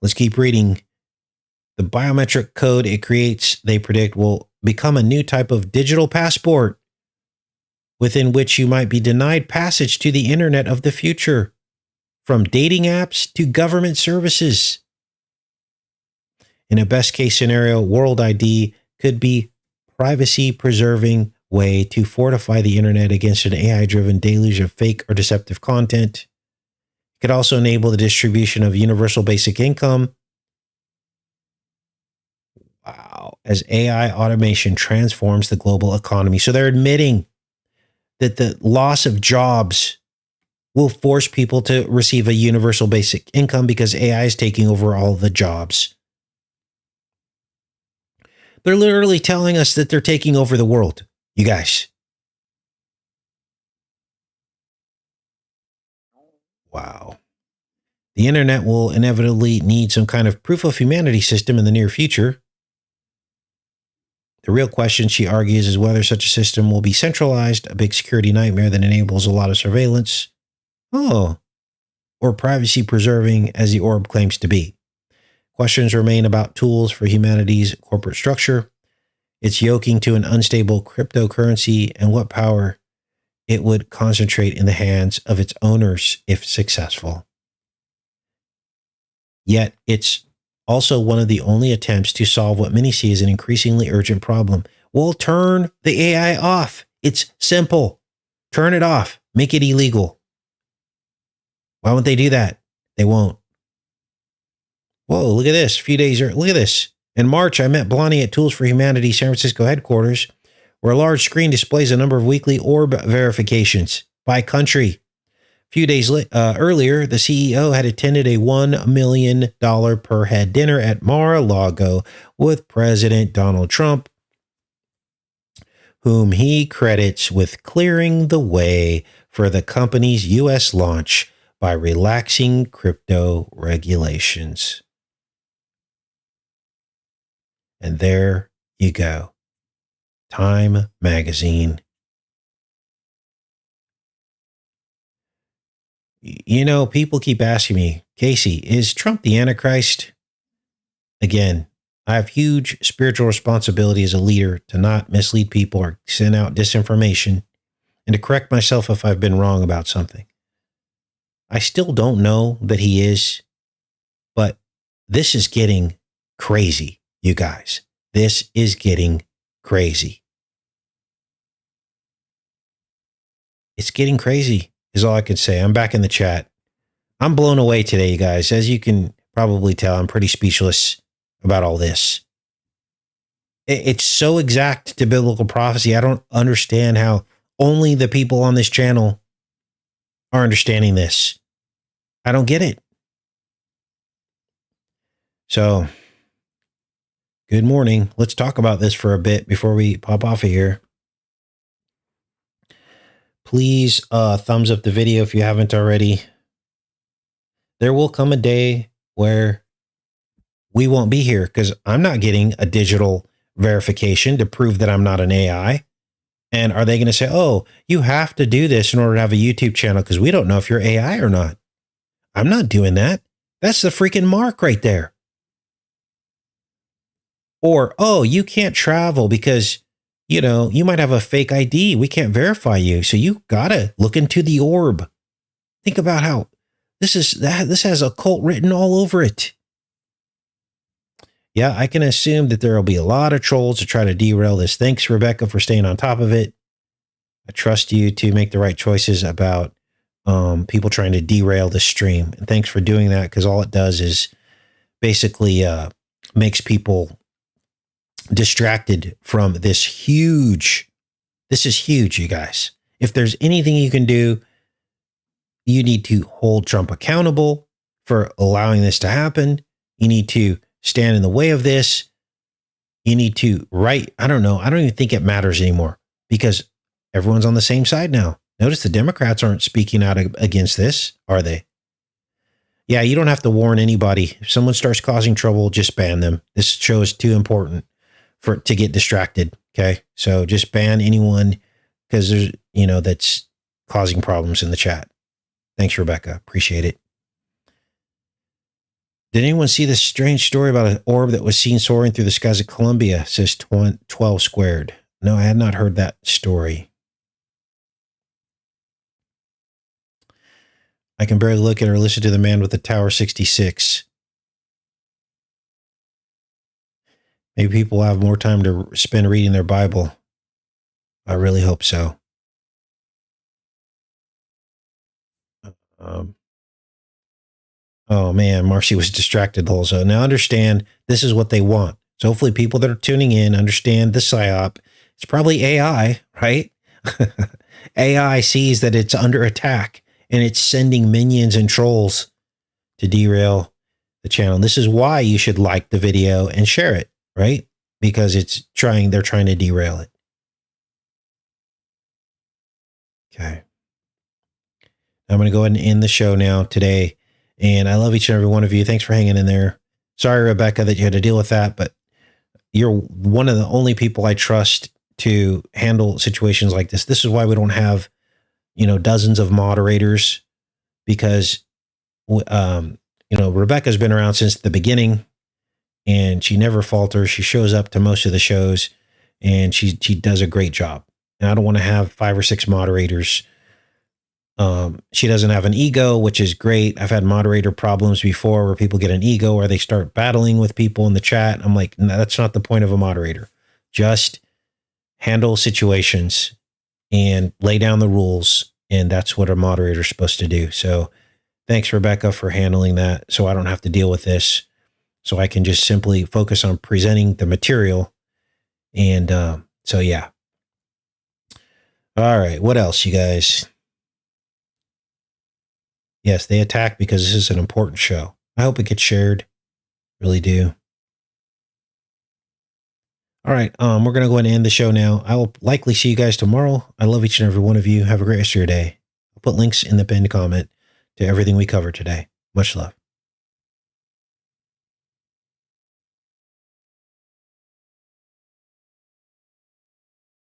Let's keep reading. The biometric code it creates, they predict, will become a new type of digital passport within which you might be denied passage to the internet of the future, from dating apps to government services. In a best case scenario, World ID could be privacy-preserving way to fortify the internet against an AI-driven deluge of fake or deceptive content. It could also enable the distribution of universal basic income. Wow. As AI automation transforms the global economy. So they're admitting that the loss of jobs will force people to receive a universal basic income because AI is taking over all the jobs. They're literally telling us that they're taking over the world, you guys. Wow. The internet will inevitably need some kind of proof of humanity system in the near future. The real question, she argues, is whether such a system will be centralized, a big security nightmare that enables a lot of surveillance, or privacy preserving as the orb claims to be. Questions remain about tools for humanity's corporate structure, its yoking to an unstable cryptocurrency, and what power it would concentrate in the hands of its owners if successful. Yet it's also one of the only attempts to solve what many see as an increasingly urgent problem. We'll turn the AI off. It's simple. Turn it off. Make it illegal. Why won't they do that? They won't. Whoa, look at this. A few days earlier, look at this. In March, I met Blondie at Tools for Humanity San Francisco headquarters, where a large screen displays a number of weekly orb verifications by country. A few days earlier, the CEO had attended a $1 million per head dinner at Mar-a-Lago with President Donald Trump, whom he credits with clearing the way for the company's U.S. launch by relaxing crypto regulations. And there you go. Time magazine. You know, people keep asking me, Casey, is Trump the Antichrist? Again, I have huge spiritual responsibility as a leader to not mislead people or send out disinformation and to correct myself if I've been wrong about something. I still don't know that he is, but this is getting crazy, you guys. This is getting crazy. It's getting crazy is all I could say. I'm back in the chat. I'm blown away today, you guys. As you can probably tell, I'm pretty speechless about all this. It's so exact to biblical prophecy. I don't understand how only the people on this channel are understanding this. I don't get it. So, good morning. Let's talk about this for a bit before we pop off of here. Please thumbs up the video if you haven't already. There will come a day where we won't be here because I'm not getting a digital verification to prove that I'm not an AI. And are they going to say, oh, you have to do this in order to have a YouTube channel because we don't know if you're AI or not? I'm not doing that. That's the freaking mark right there. Or, oh, you can't travel because, you know, you might have a fake ID. We can't verify you. So you got to look into the orb. Think about how this has a cult written all over it. Yeah, I can assume that there will be a lot of trolls to try to derail this. Thanks, Rebecca, for staying on top of it. I trust you to make the right choices about people trying to derail the stream. And thanks for doing that, because all it does is basically makes people distracted from this is huge, you guys. If there's anything you can do, you need to hold Trump accountable for allowing this to happen. You need to stand in the way of this. You need to write. I don't know. I don't even think it matters anymore because everyone's on the same side now. Notice the Democrats aren't speaking out against this, are they? Yeah, you don't have to warn anybody. If someone starts causing trouble, just ban them. This show is too important to get distracted. Okay. So just ban anyone because there's, that's causing problems in the chat. Thanks, Rebecca. Appreciate it. Did anyone see this strange story about an orb that was seen soaring through the skies of Colombia? Says 12 squared. No, I had not heard that story. I can barely look at or listen to the man with the Tower 66. Maybe people have more time to spend reading their Bible. I really hope so. Oh man, Marcy was distracted the whole show. Now understand, this is what they want. So hopefully people that are tuning in understand the psyop. It's probably AI, right? AI sees that it's under attack and it's sending minions and trolls to derail the channel. This is why you should like the video and share it, right? Because they're trying to derail it. Okay. I'm going to go ahead and end the show now today. And I love each and every one of you. Thanks for hanging in there. Sorry, Rebecca, that you had to deal with that, but you're one of the only people I trust to handle situations like this. This is why we don't have, dozens of moderators, because, Rebecca's been around since the beginning and she never falters. She shows up to most of the shows and she does a great job. And I don't want to have 5 or 6 moderators. She doesn't have an ego, which is great. I've had moderator problems before where people get an ego or they start battling with people in the chat. I'm like, no, that's not the point of a moderator. Just handle situations and lay down the rules. And that's what a moderator is supposed to do. So thanks, Rebecca, for handling that. So I don't have to deal with this. So I can just simply focus on presenting the material. And so, yeah. All right. What else, you guys? Yes, they attack because this is an important show. I hope it gets shared. Really do. All right. We're going to go ahead and end the show now. I will likely see you guys tomorrow. I love each and every one of you. Have a great rest of your day. I'll put links in the pinned comment to everything we covered today. Much love.